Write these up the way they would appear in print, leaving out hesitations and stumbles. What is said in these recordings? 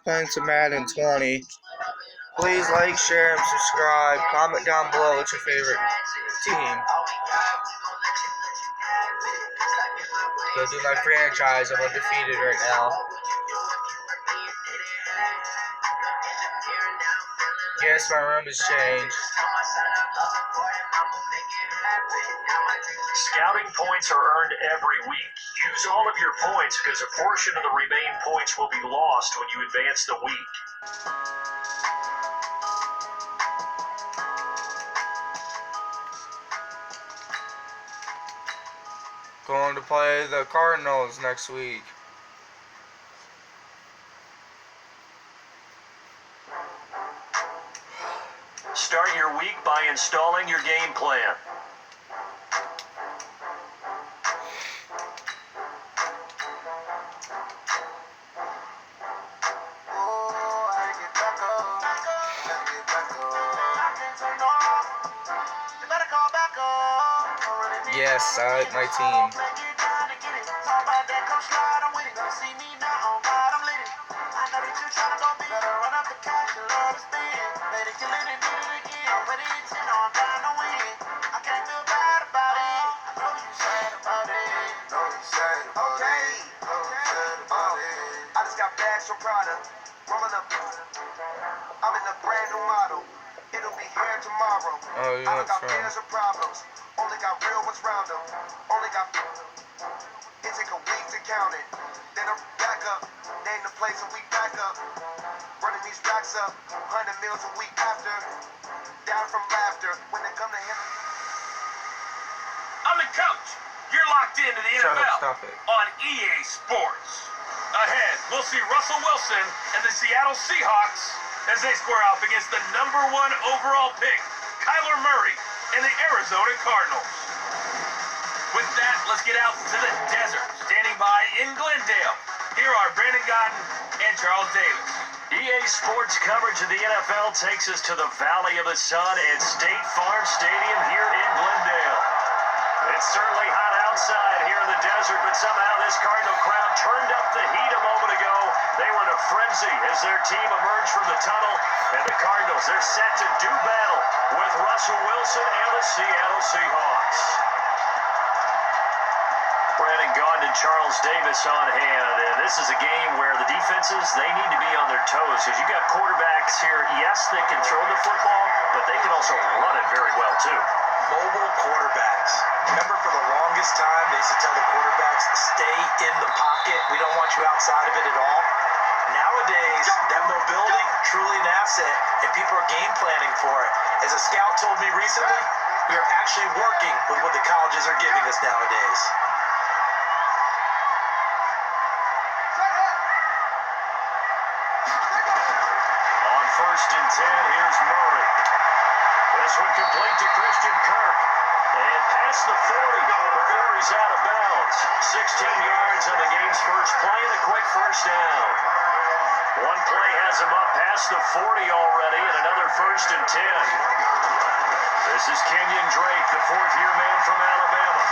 Playing some Madden 20. Please like, share, and subscribe. Comment down below what's your favorite team. Go do my franchise. I'm undefeated right now. Yes, my room has changed. Scouting points are earned every week. Use all of your points because a portion of the remaining points will be lost when you advance the week. Going to play the Cardinals next week. Start your week by installing your game plan. Yes, I like my team. I just got bags from Prada. Rolling up. I'm in a brand new model. It'll be here tomorrow. Oh, you I went don't got from... fears or problems. Only got real ones round them. Only got... It take a week to count it. Then I'm back up. Name the place a week back up. Running these racks up. 100 meals a week after. Down from laughter. When they come to him. I'm the coach. You're locked into the Shut NFL up, stop it. on EA Sports. Ahead, we'll see Russell Wilson and the Seattle Seahawks as they square off against the #1 overall pick, Kyler Murray, and the Arizona Cardinals. With that, let's get out to the desert. Standing by in Glendale, here are Brandon Gotton and Charles Davis. EA Sports coverage of the NFL takes us to the Valley of the Sun at State Farm Stadium here in Glendale. It's certainly hot outside here in the desert, but somehow this Cardinal crowd turned up the heat a moment ago. They were in a frenzy as their team emerged from the tunnel, and the Cardinals, they're set to do battle with Russell Wilson and the Seattle Seahawks. Brandon Gaunt and Charles Davis on hand, and this is a game where the defenses, they need to be on their toes because you got quarterbacks here, yes, they can throw the football, but they can also run it very well too. Mobile quarterbacks. Remember, for the longest time, they used to tell the quarterbacks, stay in the pocket. We don't want you outside of it at all. Nowadays, that mobility, truly an asset, and people are game planning for it. As a scout told me recently, we are actually working with what the colleges are giving us nowadays. On 1st and 10, here's Murray. This one complete to Christian Kirk. And past the 40 before he's out of bounds. 16 yards on the game's first play and a quick first down. One play has him up past the 40 already and another 1st and 10. This is Kenyon Drake, the fourth-year man from Alabama.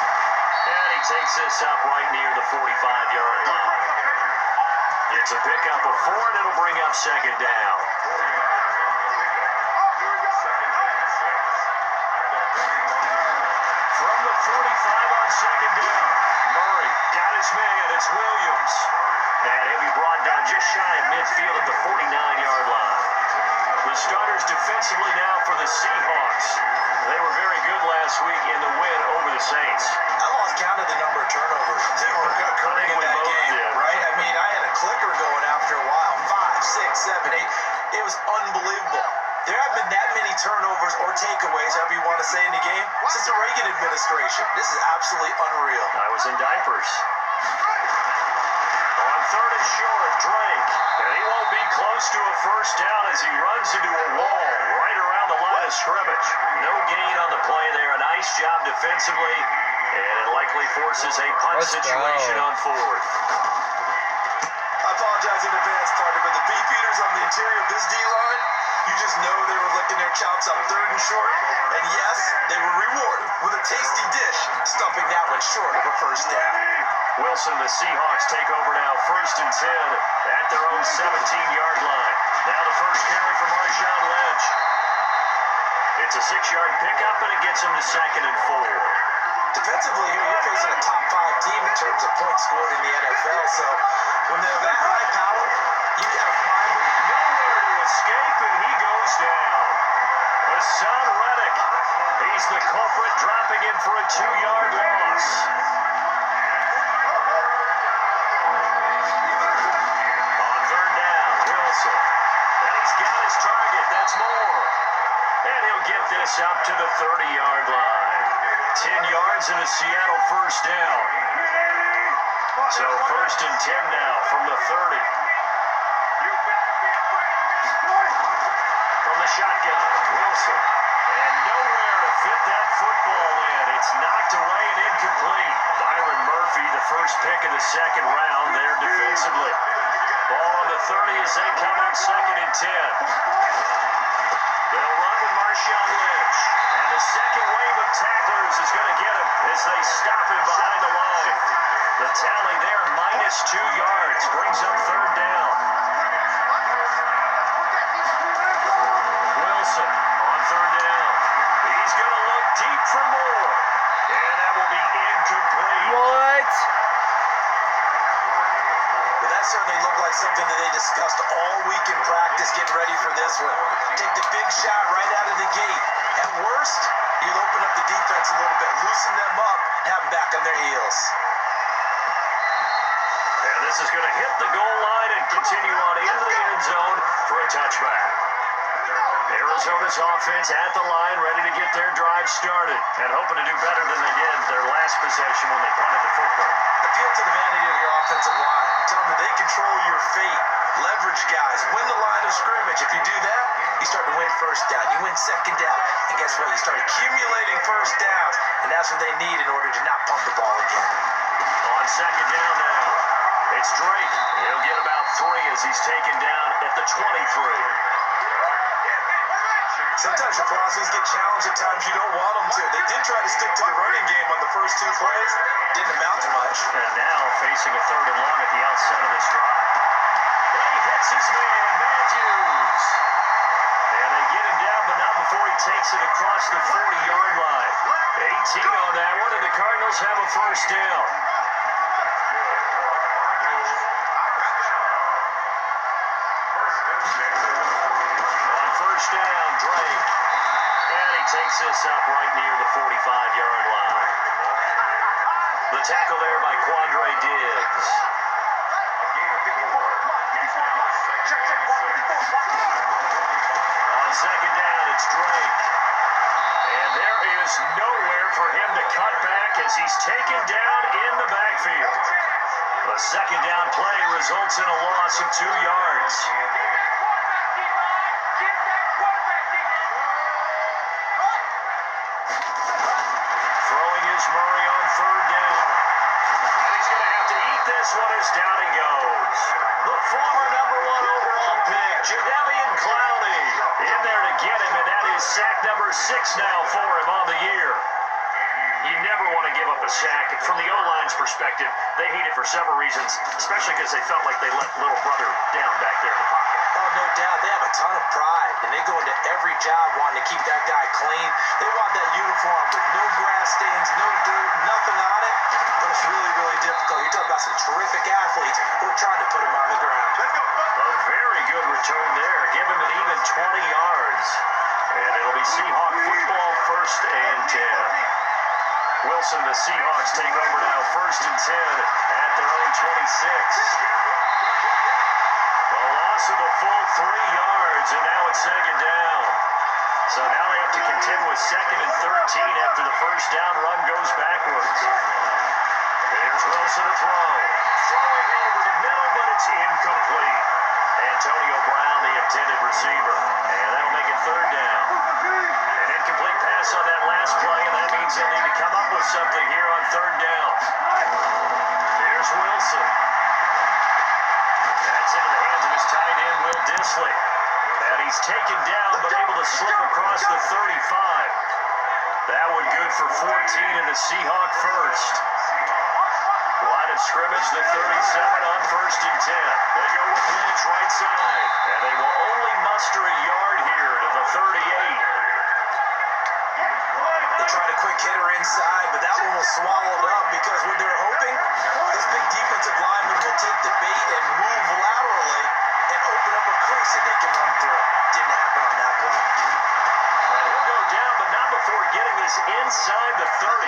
And he takes this up right near the 45-yard line. It's a pickup of 4 and it'll bring up 2nd down. From the 45 on 2nd down, Murray got his man, it's Williams. And he'll be brought down just shy of midfield at the 49-yard line. The starters defensively now for the Seahawks. They were very good last week in the win over the Saints. I lost count of the number of turnovers that were occurring in that game, right? I mean, I had a clicker going after a while. 5, 6, 7, 8. It was unbelievable. There have been that many turnovers or takeaways, however you want to say, in the game since the Reagan administration. This is absolutely unreal. I was in diapers. On 3rd and short, Drake. And he won't be close to a first down as he runs into a wall right around the line of scrimmage. No gain on the play there. A nice job defensively. And it likely forces a punt situation on 4th. I apologize in advance, partner, but the beefeaters on the interior of this D-line, you just know they were licking their chops on 3rd and short. And yes, they were rewarded with a tasty dish, stuffing that one short of a first down. Wilson, the Seahawks take over now, 1st and 10 at their own 17-yard first carry for Marshawn Lynch. It's a 6-yard pickup, and it gets him to 2nd and 4. Defensively here, you're facing a top 5 team in terms of points scored in the NFL. So when they're that high power, you got to find them. Nowhere to escape, and he goes down. Hassan Reddick, he's the culprit, dropping in for a 2-yard loss. On 3rd down, Wilson. And he's got his target. That's more. And he'll get this up to the 30-yard line. 10 yards and a Seattle first down. So 1st and 10 now from the 30. From the shotgun, Wilson. And nowhere to fit that football in. It's knocked away and incomplete. Byron Murphy, the first pick of the 2nd round there defensively. Ball on the 30 as they come on 2nd and 10. They'll run with Marshawn Lynch. And the second wave of tacklers is going to get him as they stop him behind the line. The tally there, -2 yards, brings up 3rd down. Wilson on 3rd down. He's going to look deep for more. And that will be incomplete. What? Well, that certainly looked like something that they discussed all week in practice, getting ready for this one. Take the big shot right out of the gate. At worst, you'll open up the defense a little bit, loosen them up, have them back on their heels. And this is going to hit the goal line and continue on into the end zone for a touchback. Arizona's offense at the line, ready to get their drive started and hoping to do better than they did their last possession when they punted the football. Appeal to the vanity of your offensive line. Tell them that they control your fate. Leverage guys. Win the line of scrimmage. If you do that, you start to win 1st down. You win 2nd down. And guess what? You start accumulating 1st downs. And that's what they need in order to not pump the ball again. On 2nd down now, it's Drake. He'll get about 3 as he's taken down at the 23. Sometimes your philosophies get challenged at times you don't want them to. They did try to stick to the running game on the first 2 plays. Didn't amount to much. And now facing a 3rd and long at the outset of this drive. And he hits his man, Matthews. And they get him down, but not before he takes it across the 40-yard line. 18 on that one, and the Cardinals have a 1st down. On 1st down, Drake. And he takes this up right near the 45-yard line. The tackle there by Quandre Diggs. On 2nd down, it's Drake. And there is nowhere for him to cut back as he's taken down in the backfield. A 2nd down play results in a loss of 2 yards. Throwing is Murray on 3rd down. And he's going to have to eat this one as down he goes. The former #1 overall pick, Jadeveon Clowney, in there to get him, and that is sack number 6 now for him on the year. You never want to give up a sack. From the O-line's perspective, they hate it for several reasons, especially because they felt like they let little brother down back there in the pocket. Oh, no doubt. They have a ton of pride, and they go into every job wanting to keep that guy clean. They want that uniform with no grass stains, no dirt, nothing on it. But it's really, really difficult. You're talking about some terrific athletes who are trying to put him on the ground. A very good return there. Give him an even 20 yards. And it'll be Seahawk football, 1st and 10. Wilson, the Seahawks take over now, 1st and 10 at their own 26. A loss of a full 3 yards, and now it's 2nd down. So now they have to contend with 2nd and 13 after the 1st down run goes backwards. There's Wilson to throw. Throwing over the middle, but it's incomplete. Antonio Brown, the intended receiver. And that'll make it 3rd down. An incomplete pass on that last play, and that means they'll need to come up with something here on 3rd down. Here's Wilson. That's into the hands of his tight end, Will Dissly. And he's taken down, but able to slip across the 35. That one good for 14 and a Seahawk 1st. Line of scrimmage, the 37 on 1st and 10. They go with Lynch right side. And they will only must quick hitter inside, but that one was swallowed up because what they're hoping, this big defensive lineman will take the bait and move laterally and open up a crease that they can run through. Didn't happen on that play. He'll go down, but not before getting this inside the 30.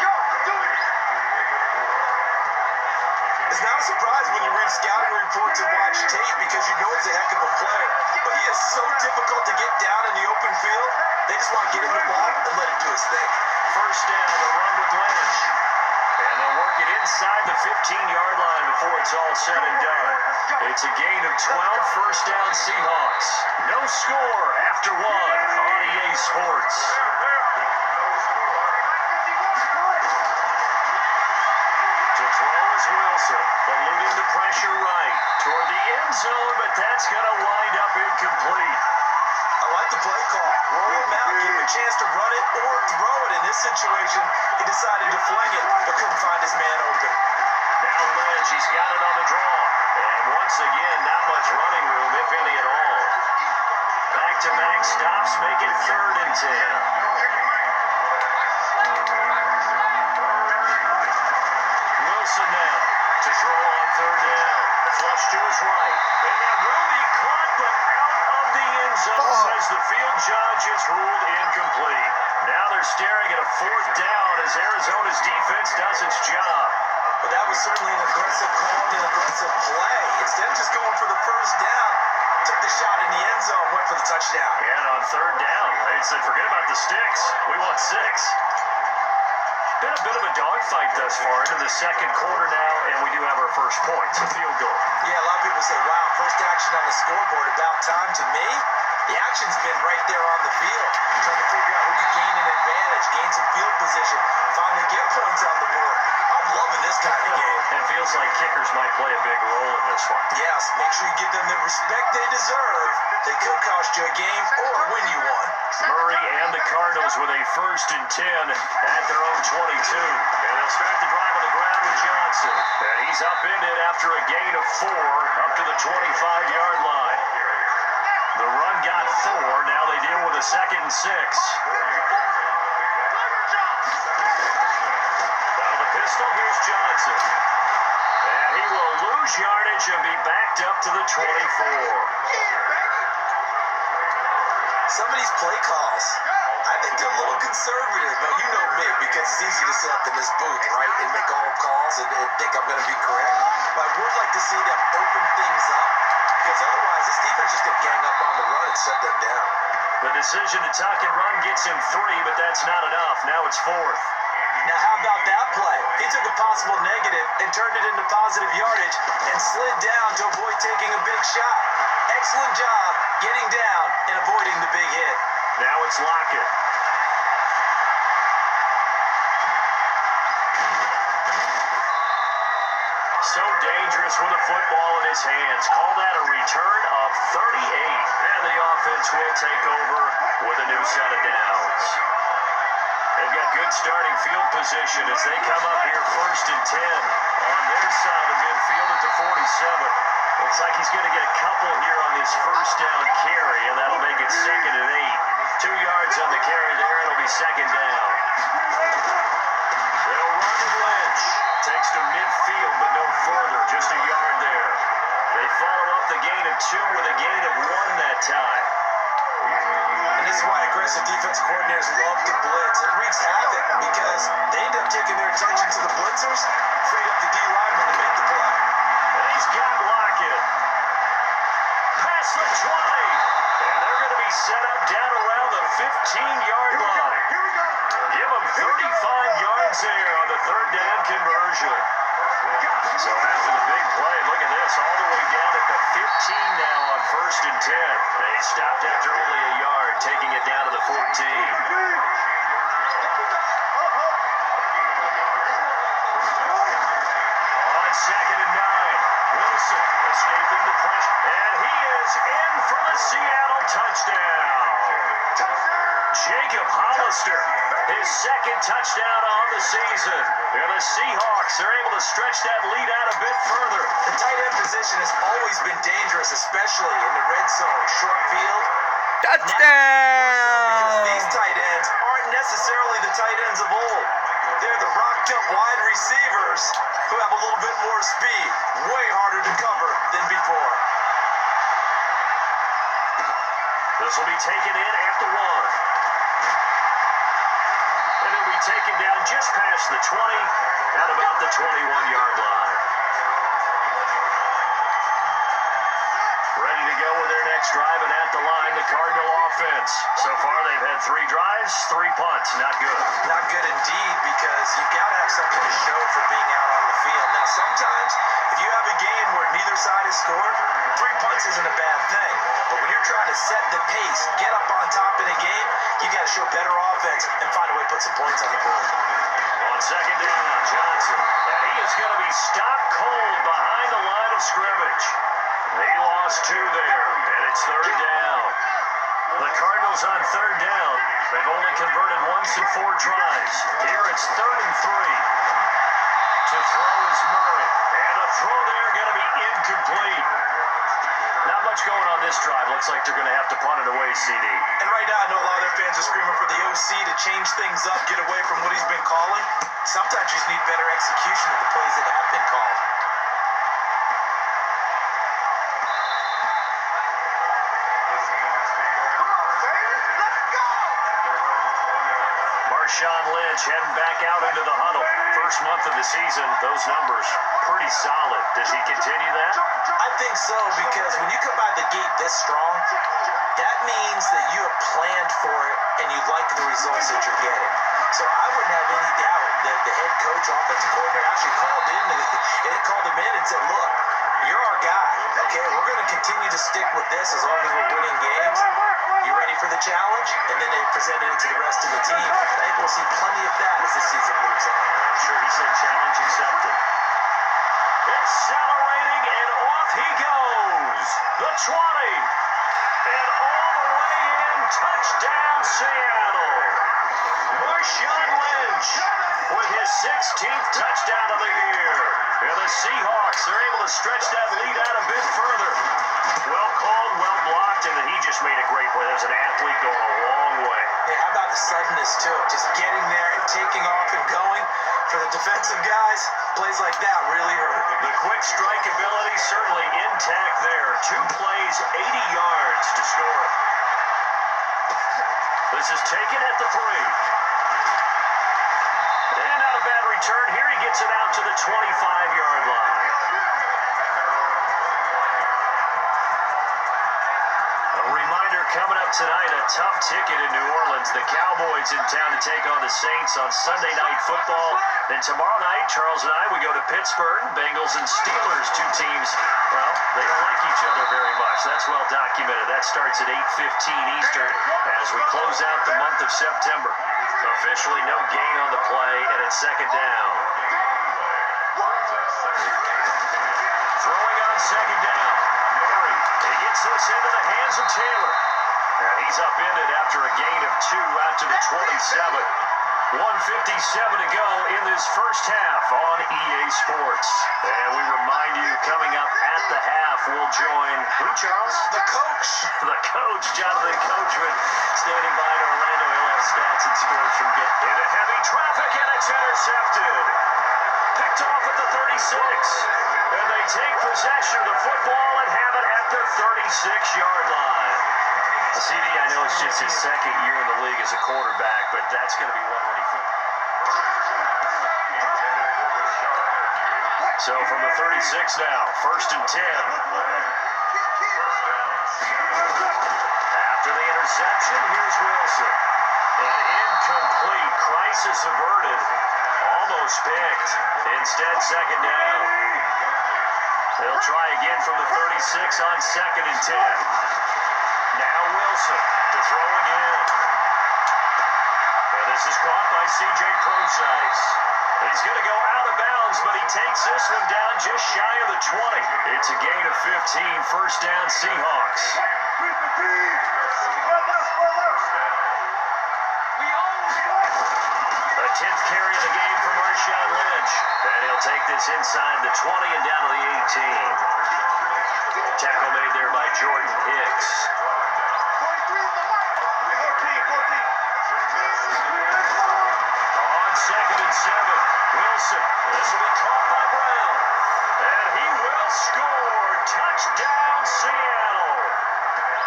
It's not a surprise when you read scouting reports and watch tape because you know he's a heck of a player. But he is so difficult to get down in the open field. They just want to get him the ball and let him do his thing. First down, the run with Lynch. And they'll work it inside the 15-yard line before it's all said and done. It's a gain of 12, first down Seahawks. No score after one on EA Sports. To throw is Wilson, eluding the pressure right toward the end zone, but that's going to wind up incomplete. I like the play call. Roll him out, give him a chance to run it or throw it. In this situation, he decided to fling it, but couldn't find his man open. Now Lynch, he's got it on the draw. And once again, not much running room, if any at all. Back-to-back stops make it 3rd and 10. Wilson now to throw on 3rd down. Flush to his right. And that will be caught, but out of the end zone, says the field judge. It's ruled incomplete. Now they're staring at a 4th down as Arizona's defense does its job. But that was certainly an aggressive call and an aggressive play. Instead of just going for the first down, took the shot in the end zone, went for the touchdown. And on 3rd down, they said, forget about the sticks. We want 6. Been a bit of a dogfight thus far into the 2nd quarter now, and we do have our first points, a field goal. Yeah, a lot of people say, wow, first action on the scoreboard, about time. To me, the action's been right there on the field, trying to figure out who can gain an advantage, gain some field position, finally get points on the board. I'm loving this kind of game. It feels like kickers might play a big role in this one. Yes, make sure you give them the respect they deserve. They could cost you a game or win you one. Murray and the Cardinals with a 1st and 10 at their own 22. And they'll start the drive on the ground with Johnson. And he's upended after a gain of 4 up to the 25-yard line. The run got 4. Now they deal with a 2nd and 6. Out of the pistol, here's Johnson. And he will lose yardage and be backed up to the 24. Some of these play calls, I think they're a little conservative, but you know me, because it's easy to sit up in this booth, right, and make all calls and think I'm going to be correct. But I would like to see them open things up, because otherwise this defense is going to gang up on the run and shut them down. The decision to tuck and run gets him 3, but that's not enough. Now it's 4th. Now how about that play? He took a possible negative and turned it into positive yardage and slid down to avoid taking a big shot. Excellent job getting down and avoiding the big hit. Now it's Lockett. So dangerous with a football in his hands. Call that a return of 38. And the offense will take over with a new set of downs. They've got good starting field position as they come up here 1st and 10 on their side of midfield at the 47. Looks like he's going to get a couple here on his 1st down carry, and that'll make it 2nd and 8. 2 yards on the carry there, it'll be 2nd down. They'll run to Lynch. Takes to midfield, but no further, just a yard there. They follow up the gain of 2 with a gain of 1 that time. And this is why aggressive defense coordinators love to blitz. It wreaks havoc because they end up taking their attention to the blitzers, freed up the D lineman to make the play. And he's got Lockett. Past the 20. And they're going to be set up down around the 15-yard line. Give them 35 yards there on the 3rd down conversion. So after the big play, look at this, all the way down at the 15 now on 1st and 10. They stopped after only a yard, taking it down to the 14. On 2nd and 9, Wilson escaping the pressure, and he is in for the Seattle touchdown. Jacob Hollister, his 2nd touchdown on the season. And the Seahawks are able to stretch that lead out a bit further. The tight end position has always been dangerous, especially in the red zone, short field. Because these Touchdown! tight ends aren't necessarily the tight ends of old. They're the rocked up wide receivers who have a little bit more speed. Way harder to cover than before. This will be taken in at the 1. And it'll be taken down just past the 20 at about the 21-yard line. Ready to go with their next drive, and at the line, the Cardinal offense. So far, they've had 3 drives, 3 punts. Not good. Not good indeed, because you've got to have something to show for being out on the field. Now, sometimes, if you have a game where neither side has scored, 3 punts isn't a bad thing. But when you're trying to set the pace, get up on top in a game, you got to show better offense and find a way to put some points on the board. On second down, Johnson. And he is going to be stopped cold behind the line of scrimmage. He lost 2 there, and it's 3rd down. The Cardinals on 3rd down. They've only converted once in 4 tries. Here it's 3rd and 3. To throw is Murray. And a throw there going to be incomplete. Not much going on this drive. Looks like they're going to have to punt it away, CD. And right now, I know a lot of their fans are screaming for the OC to change things up, get away from what he's been calling. Sometimes you just need better execution of the plays that have been called. Marshawn Lynch heading back out into the huddle. First month of the season, those numbers pretty solid. Does he continue that? I think so, because when you come out of the gate this strong, that means that you have planned for it and you like the results that you're getting. So I wouldn't have any doubt that the head coach, offensive coordinator actually called him in and said, look, you're our guy, okay? We're going to continue to stick with this as long as we're winning games. You ready for the challenge? And then they presented it to the rest of the team. I think we'll see plenty of that as the season moves on. I'm sure he said challenge accepted. Accelerating, and off he goes. The 20. And all the way in, touchdown Seattle. Marshawn Lynch with his 16th touchdown of the year. And the Seahawks are able to stretch that lead out a bit further. Well called, well blocked, and he just made a great play. There's an athlete going a long way. Yeah, how about the suddenness to it? Just getting there and taking off and going. For the defensive guys, plays like that really hurt. The quick strike ability certainly intact there. 2 plays, 80 yards to score. This is taken at the 3. And not a bad return. Here he gets it out to the 25-yard line. A reminder coming up tonight, a tough ticket in New Orleans. The Cowboys in town to take on the Saints on Sunday Night Football. Then tomorrow night, Charles and I, we go to Pittsburgh. Bengals and Steelers, 2 teams, well, they don't like each other very much. That's well documented. That starts at 8:15 Eastern as we close out the month of September. Officially no gain on the play, and it's 2nd down. Throwing on 2nd down. Murray, he gets this into the hands of Taylor. And he's upended after a gain of 2 out to the 27. 1:57 to go in this first half on EA Sports. And we remind you, coming up at the half, we'll join who, Charles? The coach. The coach, Jonathan Coachman, standing by in Orlando. He'll have stats and scores from get into heavy traffic, and it's intercepted. Picked off at the 36. And they take possession of the football and have it at the 36-yard line. CD, I know it's just his 2nd year in the league as a quarterback, but that's going to be one when he flips. So from the 36 now, 1st and 10. After the interception, here's Wilson. An incomplete, crisis averted, almost picked. Instead, 2nd down. They'll try again from the 36 on 2nd and 10. Now Wilson to throw again. And this is caught by C.J. Prosise. He's going to go out of bounds, but he takes this one down just shy of the 20. It's a gain of 15, 1st down Seahawks. The 10th carry of the game for Marshawn Lynch. And he'll take this inside the 20 and down to the 18. Tackle made there by Jordan Hicks.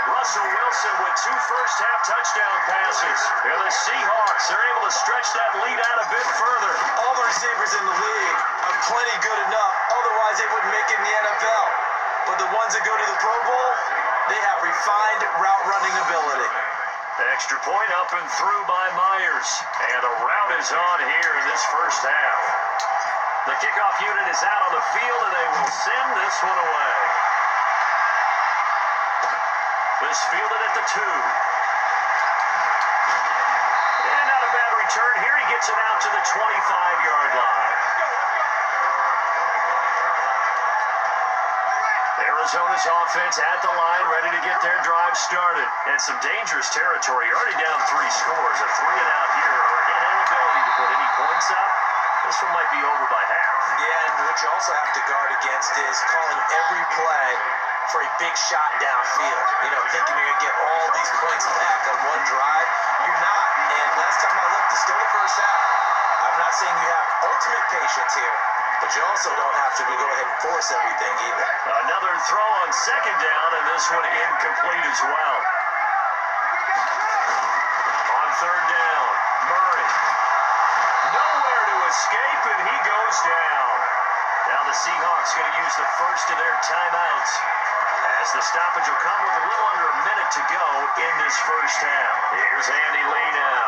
Russell Wilson with 2 first-half touchdown passes. And the Seahawks are able to stretch that lead out a bit further. All the receivers in the league are plenty good enough. Otherwise, they wouldn't make it in the NFL. But the ones that go to the Pro Bowl, they have refined route running ability. Extra point up and through by Myers. And a route is on here in this first half. The kickoff unit is out on the field, and they will send this one away. This fielded at the 2. And not a bad return here. He gets it out to the 25-yard line. Arizona's offense at the line, ready to get their drive started. And some dangerous territory. Already down 3 scores. A 3-and-out here, or an inability to put any points up. This one might be over by half. Yeah, and what you also have to guard against is calling every play for a big shot downfield. You know, thinking you're going to get all these points back on one drive. You're not. And last time I looked, it's still the first half. I'm not saying you have ultimate patience here, but you also don't have to go ahead and force everything either. Another throw on 2nd down, and this one incomplete as well. On 3rd down, Murray. Nowhere to escape, and he goes down. Now the Seahawks going to use the first of their timeouts, as the stoppage will come with a little under a minute to go in this first half. Here's Andy Lee now,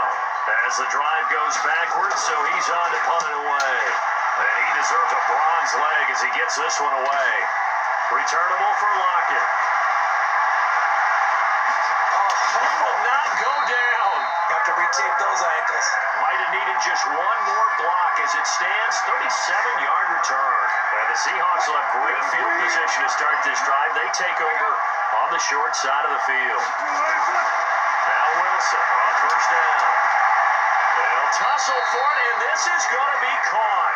as the drive goes backwards, so he's on to punt it away. And he deserves a bronze leg as he gets this one away. Returnable for Lockett. He will not go down. Have to retape those ankles. Might have needed just one more block as it stands. 37-yard return. And the Seahawks will have great field position to start this drive. They take over on the short side of the field. Now Wilson on 1st down. They'll tussle for it, and this is going to be caught.